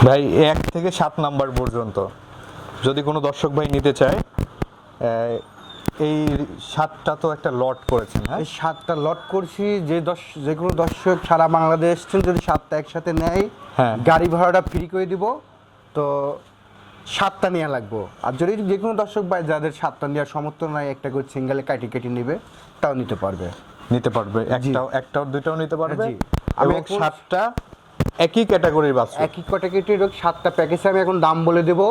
ভাই 1 থেকে 7 নাম্বার পর্যন্ত যদি কোনো দর্শক ভাই নিতে চায়, এই 7টা তো একটা লট করেছেন, হ্যাঁ? এই 7টা লট করছি। যে কোনো দর্শক সারা বাংলাদেশ যদি 7টা একসাথে নেয়, হ্যাঁ। গাড়ি ভাড়াটা ফ্রি করে দিব। তো 7টা নেওয়া লাগবো। আর যদি যে কোনো দর্শক ভাই যাদের 7টা নেওয়ার সমর্থন নাই, একটা করে সিঙ্গেলে কাটি নেবে, তাও নিতে পারবে। একটাও দুইটাও নিতে পারবে। জি। আমি এবং 7টা একই ক্যাটাগরির বাচ্চা। একই ক্যাটাগরির 7টা প্যাকেজে আমি এখন দাম বলে দেবো।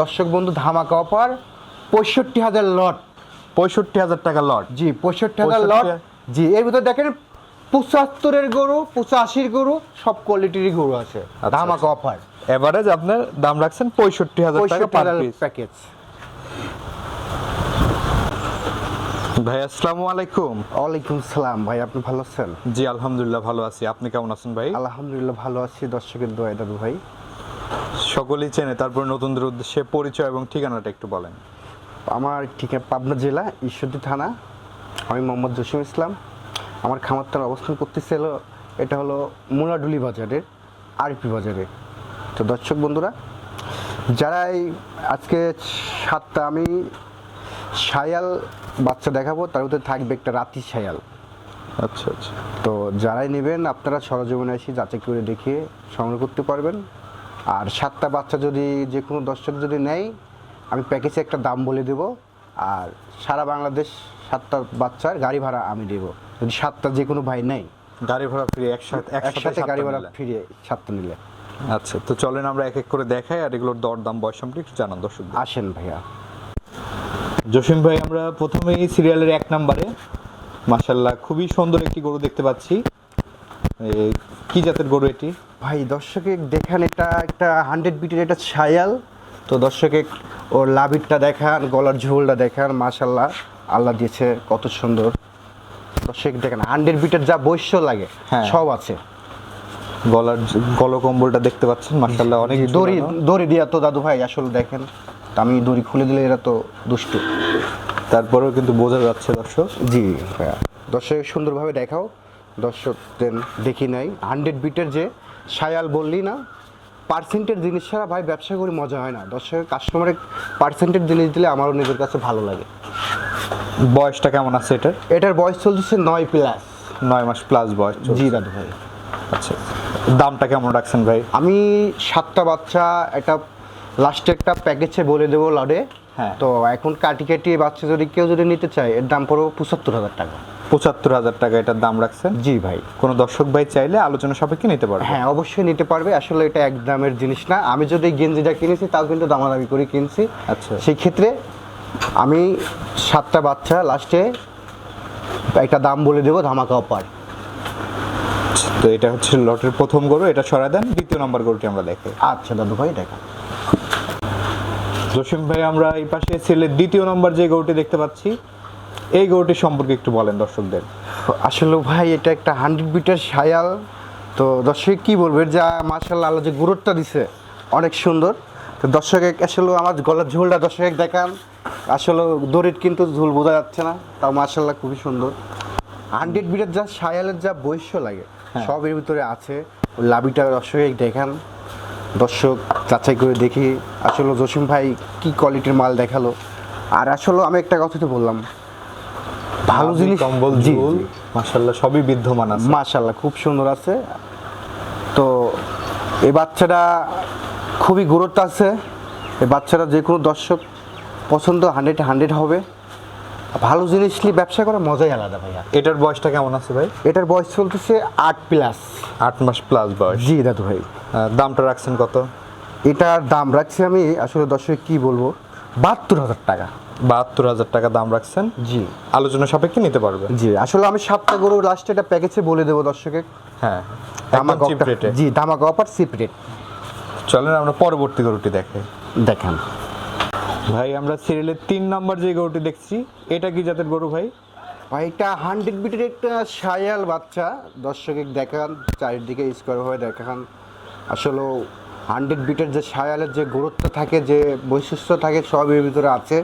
দর্শক বন্ধু, ধামাকা অফার 65,000 লট। 65,000 টাকা লট। জি, 65,000 লট। জি, এর ভিতরে দেখেন 75-এর গরু, 85-র গরু, সব কোয়ালিটিরই গরু আছে। ধামাকা অফার। এভারেজ আপনার দাম রাখছেন 65,000 টাকা পার পিস প্যাকেজ। ভাই আসসালামু আলাইকুম। ওয়ালাইকুম সালাম ভাই, আপনি ভালো আছেন? জি আলহামদুলিল্লাহ ভালো আছি, আপনি কেমন আছেন ভাই? আলহামদুলিল্লাহ ভালো আছি, দর্শকের দোয়ায় দাদু ভাই। সকলেই চেনে, তারপর নতুনদের উদ্দেশ্যে পরিচয় এবং ঠিকানাটা একটু বলেন। আমার ঠিকানা পাবনা জেলা ঈশ্বরদী থানা। আমি মোহাম্মদ জসিম ইসলাম। আমার খামারটার অবস্থান করতেছিল এটা হলো মোলাডুলি বাজারের আরপি বাজারে। তো দর্শক বন্ধুরা, যারা আজকে 7টা আমি শায়াল বাচ্চা দেখাবো, তার ভিতরে থাকবে একটা রাতি শায়াল। আচ্ছা। তো যারাই নেবেন আপনারা সরজমিনে এসে যাচাই করে দেখিয়ে সংগ্রহ করতে পারবেন। আর 7টা বাচ্চা যদি যে কোনো দর্শক যদি নেয়, আমি প্যাকেজে একটা দাম বলে দেব। আর সারা বাংলাদেশ 7টা বাচ্চার গাড়ি ভাড়া আমি দেব, যদি 7টা যে কোনো ভাই নেয়। গাড়ি ভাড়া ফ্রি, একসাথে গাড়ি ভাড়া ফ্রি 7টা নিলে। আচ্ছা, তো চলেন আমরা এক এক করে দেখাই আর এগুলোর দর দাম বয়স সম্পর্কে একটু জানান দর্শক। আসেন ভাইয়া। জসিম ভাই, আমরা প্রথমেই সিরিয়ালের 1 নম্বরে মাশাআল্লাহ খুবই সুন্দর একটি গরু দেখতে পাচ্ছি। কি জাতের গরু এটি? ভাই দর্শকে দেখেন, এটা একটা 100 বিটের এটা শায়াল। তো দর্শকে ওর লাভিরটা দেখান, গলার ঝোলটা দেখান, মাশাআল্লাহ আল্লাহ দিয়েছে কত সুন্দর। দর্শক দেখেন 100 বিটের যা বৈশ্য লাগে সব আছে। গলকম্বলটা দেখতে পাচ্ছেন মাশাআল্লাহ অনেক দড়ি দিয়া তো দাদু ভাই আসলে দেখেন, আমি দড়ি খুলে দিলে এরা তো দুষ্টু, তারপরেও কিন্তু বোঝা যাচ্ছে দর্শক। জি ভাইয়া, দর্শক সুন্দরভাবে দেখাও। দর্শক দেখি নাই 100 বিটের যে শায়াল বললি না, পার্সেন্টের জিনিস ছাড়া ভাই ব্যবসা করে মজা হয় না। দর্শক কাস্টমারের পার্সেন্টের জিনিস দিলে আমারও নিজের কাছে ভালো লাগে। বয়সটা কেমন আছে এটার বয়স চলছে 9 প্লাস। 9 মাস প্লাস বয়স। জি দাদু ভাই। আচ্ছা, দামটা কেমন রাখছেন ভাই? আমি 7টা বাচ্চা একটা লাস্টে একটা প্যাকেজে বলে দেবো লডে। হ্যাঁ। তো এখন কাটি বাচ্চা যদি কেউ নিতে চায়, এর দাম পড়বে 75,000 টাকা। 75,000 টাকা এটার দাম রাখছেন? জি ভাই। কোনো দর্শক ভাই চাইলে আলোচনা সাপেক্ষে নিতে পারবে? হ্যাঁ, অবশ্যই নিতে পারবে। আসলে এটা এক দামের জিনিস না। আমি যদি গেঞ্জিটা কিনেছি তাও কিন্তু দামাদামি করে কিনছি। আচ্ছা, সেই ক্ষেত্রে আমি 7টা বাচ্চা লাস্টে একটা দাম বলে দেবো, ধামাকা অফার। তো এটা হচ্ছে লটের প্রথম গরু, এটা সরাই দেন। দ্বিতীয় নম্বর গরুটি আমরা দেখি। আচ্ছা দাদু ভাই দেখা। জসিম ভাই, আমরা এই পাশে ছেলের দ্বিতীয় নম্বর যে গরুটি দেখতে পাচ্ছি, এই গরুটি সম্পর্কে একটু বলেন দর্শকদের। আসলে ভাই এটা একটা 100 বিটের শায়াল। তো দর্শক কি বলবে, যা মাশাআল্লাহ আল্লাহ যে গুরুত্বটা দিছে অনেক সুন্দর। তো দর্শক আসলে আমার গলার ঝোলটা দর্শক দেখান, আসলে দড়ির কিন্তু ঝোল বোঝা যাচ্ছে না, তাও মাশাআল্লাহ খুবই সুন্দর। 100 বিটের যা শায়ালের যা বৈশ্য লাগে সব এর ভিতরে আছে। লাভিটা দর্শক দেখান, দর্শক যাচাই করে দেখি আসলে জসিম ভাই কি কোয়ালিটির মাল দেখালো। আর আসলে আমি একটা কথা তো বললাম, ভালো জিনিস কম্বল ঝুল মাশাআল্লাহ সবই বিদ্যমান আছে। মাশাআল্লাহ খুব সুন্দর আছে। তো এই বাচ্চাটা খুবই গুরুত্ব আছে। এই বাচ্চাটা যে কোনো দর্শক পছন্দ 100 হবে। ভালো জিনিস নিয়ে ব্যবসা করার মজাই আলাদা ভাইয়া। এটার বয়সটা কেমন আছে ভাই? এটার বয়স চলতেছে 8 প্লাস। 8 মাস প্লাস বয়স। জি দাদু ভাই। দামটা রাখছেন কত? এটার দাম রাখছি আমি আসলে দর্শক কি বলবো, 72,000 টাকা। 72,000 টাকা দাম রাখছেন। জি, আলোচনা সাপেক্ষে নিতে পারবে। জি আসলে আমি 7টা গরু লাস্টে এটা প্যাকেজে বলে দেবো দর্শকের। হ্যাঁ, ধামাকা চিপ রেটে। জি, ধামাকা অফার চিপ রেট। চলেন আমরা পরবর্তী গরুটি দেখে দেখান ভাই। আমরা সিরিয়ালের 3 নাম্বার যে গরুটি দেখছি, এটা কি জাতের গরু ভাই? ভাই এটা 100 বিটের একটা শায়াল বাচ্চা। দর্শকে দেখান, চারিদিকে স্কোয়ার হয়ে দেখান। আসলে 100 বিটের যে শায়ালের যে গুরুত্ব থাকে, যে বৈশিষ্ট্য থাকে সব এর ভিতরে আছে।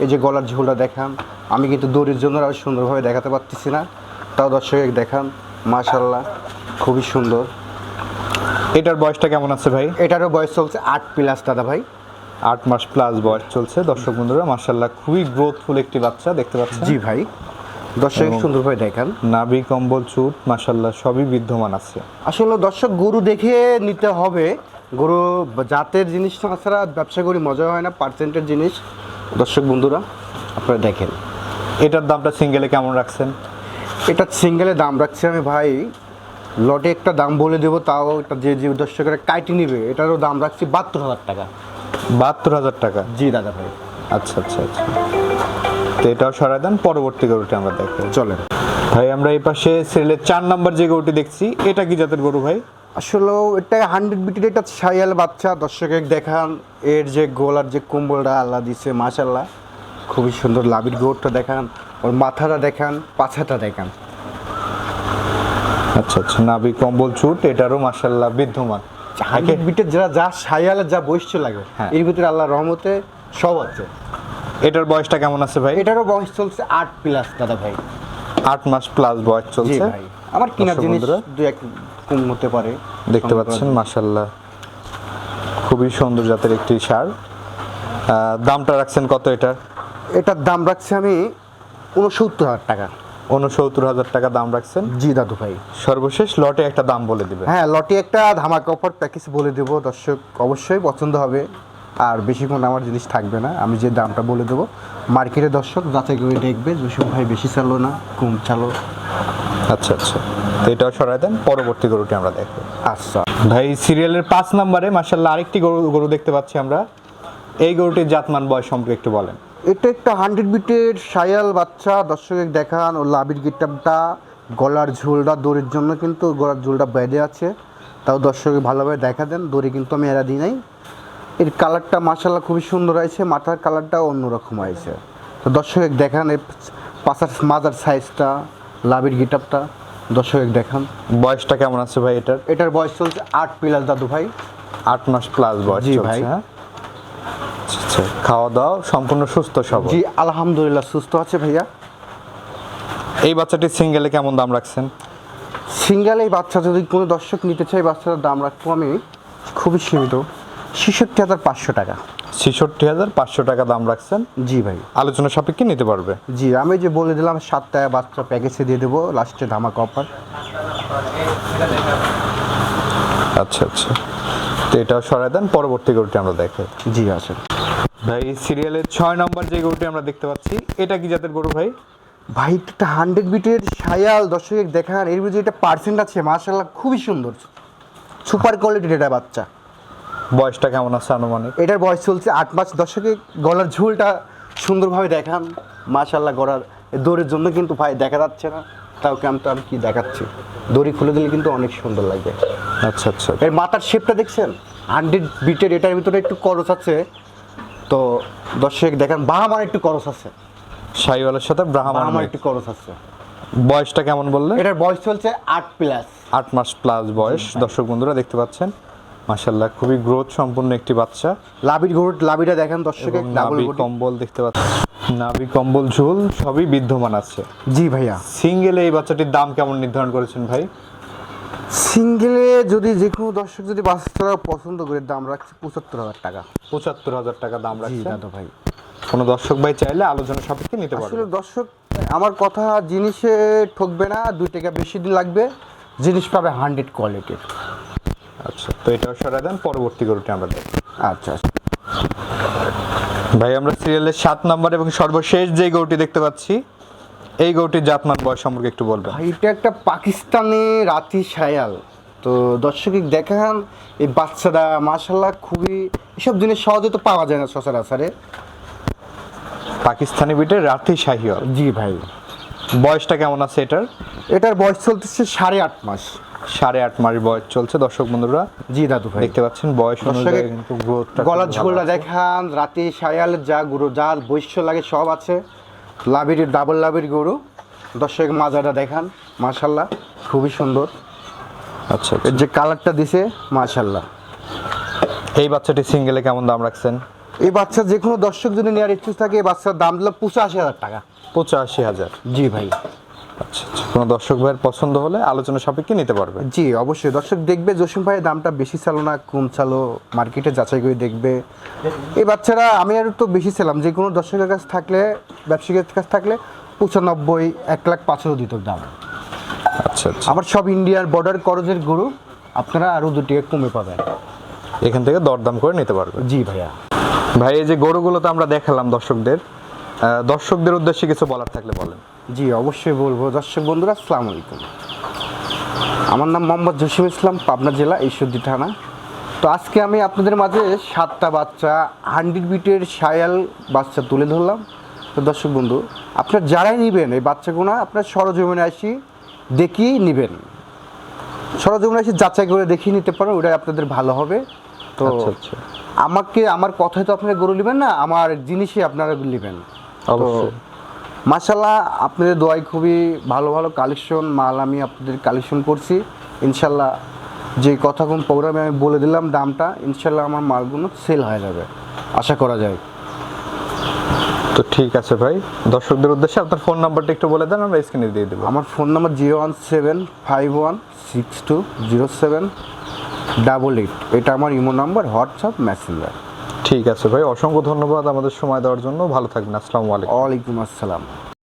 এই যে গলার ঝোলটা দেখান, আমি কিন্তু দড়ির জন্য আর সুন্দরভাবে দেখাতে পারতেছি না, তাও দর্শকে দেখান। মাশাআল্লাহ খুবই সুন্দর। এটার বয়সটা কেমন আছে ভাই? এটারও বয়স চলছে 8+ দাদা ভাই। 8 মাস প্লাস বয়স চলছে। দর্শক বন্ধুরা মাশাআল্লাহ খুবই গ্রোথফুল একটি বাচ্চা দেখতে পাচ্ছেন। জি ভাই, দর্শক সুন্দরভাবে দেখেন। নাভি কম্বল চুট মাশাআল্লাহ সবই বিদ্যমান আছে। আসলে দর্শক গরু দেখে নিতে হবে, গরু জাতের জিনিস ছাড়া ব্যবসা করি মজা হয় না, পার্সেন্টের জিনিস। দর্শক বন্ধুরা আপনারা দেখেন। এটার দামটা সিঙ্গেলে কেমন রাখছেন? এটা সিঙ্গেলে দাম রাখছি আমি ভাই, লটে একটা দাম বলে দেবো, তাও এটা যে যে দর্শকেরা কাইটে নিবে এটারও দাম রাখছি 72,000 টাকা। 72,000 টাকা? জি দাদা ভাই। আচ্ছা আচ্ছা আচ্ছা, তো এটাও সরাই দেন, পরবর্তী গরুটি আমরা দেখব। চলেন ভাই আমরা এই পাশে সিরিয়ালের 4 নাম্বার যে গরুটি দেখছি, এটা কি জাতের গরু ভাই? আসলে এটা 100 বিটের একটা শাইয়াল বাচ্চা। দর্শকে দেখান, এর যে গোলার যে কম্বলটা আল্লাহ দিছে মাশাল্লাহ খুবই সুন্দর। লাভির গোড়টা দেখান, ওর মাথাটা দেখান, পাছাটা দেখান। আচ্ছা আচ্ছা, নাভি কম্বল চুট এটারও মাশাআল্লাহ বিদ্যমান। 100 বিটের যা শাইয়ালের যা বৈশিষ্ট্য লাগে, হ্যাঁ। এর ভিতরে আল্লাহর রহমতে সব আছে। এটার বয়সটা কেমন আছে ভাই? এটারও বয়স চলছে 8+ দাদা ভাই। 8 মাস প্লাস বয়স জি চলছে। ভাই, আমার কিনা দর্শক জিনিস বন্ধুরা, দু এক কম হতে পারে। দেখতে পাচ্ছেন মাশাআল্লাহ খুবই সুন্দর জাতের একটি ষাঁড়। দামটা রাখছেন কত এটা? এটার দাম রাখছি আমি 69,000 টাকা। 69,000 টাকা দাম রাখছেন। জি দাদু ভাই। সর্বশেষ লটে একটা দাম বলে দিবেন। হ্যাঁ, লটে একটা ধামাকা অফার প্যাকেজ বলে দেবো, দর্শক অবশ্যই পছন্দ হবে। আর বেশিক্ষণ আমার জিনিস থাকবে না, আমি যে দামটা বলে দেবো মার্কেটে দর্শক যাচাই করে দেখবে জসিম ভাই বেশি চালো না কম চালো। আচ্ছা আচ্ছা, তো এটাও সরাই দেন, পরবর্তী গরুটি আমরা দেখব। আচ্ছা ভাই সিরিয়ালের 5 নম্বরে মাশাআল্লাহ আরেকটি গরু দেখতে পাচ্ছি আমরা। এই গরুটির জাতমান বয়স সম্পর্কে একটু বলেন। এটা একটা 100 বিটের শায়াল বাচ্চা। দর্শক দেখান, ও লাভির গিটআপটা, গলার ঝোলটা, দড়ির জন্য কিন্তু গলার ঝোলটা বেঁধে আছে, তাও দর্শকে ভালোভাবে দেখা দেন। দড়ি কিন্তু আমি এরা দিই নাই। এর কালারটা মাশাআল্লাহ খুবই সুন্দর হয়েছে, মাথার কালারটাও অন্যরকম হয়েছে। তো দর্শক দেখান, এর পাশার মাজার সাইজটা, লাভির গিটআপটা দর্শক দেখান। বয়সটা কেমন আছে ভাই এটার? এটার বয়স চলছে 8+ দাদু ভাই। 8 মাস প্লাস বয়স জি চলছে। ভাই। হ্যাঁ আচ্ছা আচ্ছা, খাওয়া দাওয়া সম্পূর্ণ সুস্থ সবল? জি আলহামদুলিল্লাহ সুস্থ আছে ভাইয়া। এই বাচ্চাটির সিঙ্গেলে কেমন দাম রাখছেন? সিঙ্গেল এই বাচ্চা যদি কোনো দর্শক নিতে চাই, বাচ্চাটার দাম রাখবো আমি খুবই সীমিত 66,500 টাকা। 66,500 টাকা দাম রাখছেন। জি ভাই। আলোচনা সাপেক্ষে নিতে পারবে। জি, আমি যে বলে দিলাম 7টা বাচ্চা প্যাকেজে দিয়ে দেবো, লাস্টে ধামাকা অফার। আচ্ছা আচ্ছা, তো এটাও সরাই দেন, পরবর্তী গরুটি আমরা দেখি। জি আছে ভাই সিরিয়ালের 6 নম্বর যে গরুটি আমরা দেখতে পাচ্ছি, এটা কি জাতের গরু ভাই? ভাই। একটা 100 বিটের শায়াল। দর্শক দেখান, এর ভিতরে একটা পার্সেন্ট আছে মাশাআল্লাহ খুবই সুন্দর, সুপার কোয়ালিটির এটা বাচ্চা। বয়সটা কেমন আছে আনুমানিক? এটার বয়স চলছে 8 মাস। দর্শকে গলার ঝুলটা সুন্দরভাবে দেখান মাশাআল্লাহ। গলার দড়ির জন্য কিন্তু ভাই দেখা যাচ্ছে না, তাও আমি কি দেখাচ্ছি, দড়ি খুলে দিলে কিন্তু অনেক সুন্দর লাগবে। আচ্ছা আচ্ছা, এর মাথার শেপটা দেখছেন, 100 বিটের। এটার ভিতরে একটু করস আছে, তো দর্শক দেখেন বাহামার একটু করস আছে, শাহিওয়ালের সাথে ব্রাহ্মণ। বাহামার একটু করস আছে। বয়সটা কেমন বললেন? এটার বয়স চলছে 8+। 8 মাস প্লাস বয়স। দর্শক বন্ধুরা দেখতে পাচ্ছেন মাশাআল্লাহ খুবই গ্রোথ সম্পন্ন একটি বাচ্চা। লাভিটা দেখেন দর্শকে, নাভি কম্বল দেখতে পাচ্ছেন, নাভি কম্বল ঝোল সবই বিদ্যমান আছে। জি ভাইয়া। সিঙ্গেলে এই বাচ্চাটির দাম কেমন নির্ধারণ করেছেন ভাই? সিঙ্গেলে যদি যে কোনো দর্শক যদি বাচ্চারা পছন্দ করে, দাম রাখছে 75,000 টাকা। 75,000 টাকা দাম জি রাখছেন। দাদু ভাই। কোনো দর্শক ভাই চাইলে আলোচনা সাপেক্ষে নিতে পারবে। আসলে দর্শক আমার কথা জিনিসে ঠকবে না, 2 টাকা বেশি দিন লাগবে, জিনিস পাবে 100 কোয়ালিটির। আচ্ছা, তো এটাও সরাই দেন, পরবর্তী গরুটি আমরা দেখি। আচ্ছা ভাই আমরা সিরিয়ালের 7 নম্বর এবং সর্বশেষ যে গরুটি দেখতে পাচ্ছি, এই গরুটির জাতমান বয়স সম্পর্কে একটু বলবেন। ভাই। এটা একটা পাকিস্তানি রাতি শায়াল। তো দর্শক দেখান, এই বাচ্চাটা মাশাআল্লাহ খুবই, এসব জিনিস সহজে তো পাওয়া যায় না সচরাচরে। পাকিস্তানি বিটের রাতি শাহিওয়াল। জি ভাই। বয়সটা কেমন আছে এটার? এটার বয়স চলতেছে 8.5 মাস। 8.5 মাস বয়স চলছে। দর্শক বন্ধুরা জি দাদু ভাই। দেখতে পাচ্ছেন বয়স অনুযায়ী কিন্তু গ্রোথটা, গলার ঝোলটা দেখান, রাতে শায়ালের যা গরু যার বৈশ্য লাগে সব আছে। লাভির ডাবল লাভির গরু। দর্শক মাজাটা দেখান মাশাআল্লাহ খুবই সুন্দর। আচ্ছা, এর যে কালারটা দিছে মাশাআল্লাহ। এই বাচ্চাটি সিঙ্গেলে কেমন দাম রাখছেন? এই বাচ্চা যে কোনো দর্শক যদি নেওয়ার ইচ্ছুক থাকে, এই বাচ্চার দাম দিলাম 85,000 টাকা। 85,000। জি ভাই। আচ্ছা আচ্ছা, কোনো দর্শক ভাইয়ের পছন্দ হলে আলোচনা সাপেক্ষে নিতে পারবে। জি অবশ্যই, দর্শক দেখবে জসিম ভাইয়ের দামটা বেশি চালো না কম চালো, মার্কেটে যাচাই করে দেখবে। এই বাচ্চারা আমি আর তো বেশি ছিলাম, যে কোনো দর্শকের কাছে থাকলে, ব্যবসায়ীর কাছে থাকলে 95, 1,05,000 দিত দাম। আচ্ছা আচ্ছা, আবার সব ইন্ডিয়ার বর্ডার করজের গরু, আপনারা আরও 2 টাকা কমে পাবেন। এখান থেকে দরদাম করে নিতে পারবে। জি ভাইয়া। ভাই এই যে গরুগুলো তো আমরা দেখালাম দর্শকদের, দর্শকদের উদ্দেশ্যে কিছু বলার থাকলে বলেন। জি অবশ্যই বলবো। দর্শক বন্ধুরা আসসালামু আলাইকুম, আমার নাম মোহাম্মদ জসিম ইসলাম, পাবনা জেলা ঈশ্বরদী থানা। তো আজকে আমি আপনাদের মাঝে 7টা বাচ্চা 100 বিটের শায়াল বাচ্চা তুলে ধরলাম। তো দর্শক বন্ধু, আপনার যারাই নেবেন এই বাচ্চাগুলো, আপনার সরজমিনে আসি দেখিয়েই নেবেন, সরজমিনে আসি যাচাই করে দেখিয়ে নিতে পারেন, ওটাই আপনাদের ভালো হবে। তো আচ্ছা আচ্ছা, আমাকে, আমার কথায় তো আপনারা গরু নেবেন না, আমার জিনিসই আপনারা নেবেন। অবশ্যই। মাশাল্লাহ আপনাদের দোয়ায় খুবই ভালো ভালো কালেকশন মাল আমি আপনাদের কালেকশন করছি। ইনশাল্লাহ যে কথা কোন প্রোগ্রামে আমি বলে দিলাম দামটা, ইনশাল্লাহ আমার মালগুলো সেল হয়ে যাবে, আশা করা যায়। তো ঠিক আছে ভাই, দর্শকদের উদ্দেশ্যে আপনার ফোন নাম্বারটা একটু বলে দেন, আমরা স্ক্রিনে দিয়ে দেবো। আমার ফোন নাম্বার 01751620788, এটা আমার ইমো নাম্বার, হোয়াটসঅ্যাপ, মেসেঞ্জার। ঠিক আছে ভাই, অসংখ্য ধন্যবাদ আমাদের সময় দেওয়ার জন্য। ভালো থাকবেন, আসসালামু আলাইকুম। ওয়ালাইকুম আসসালাম।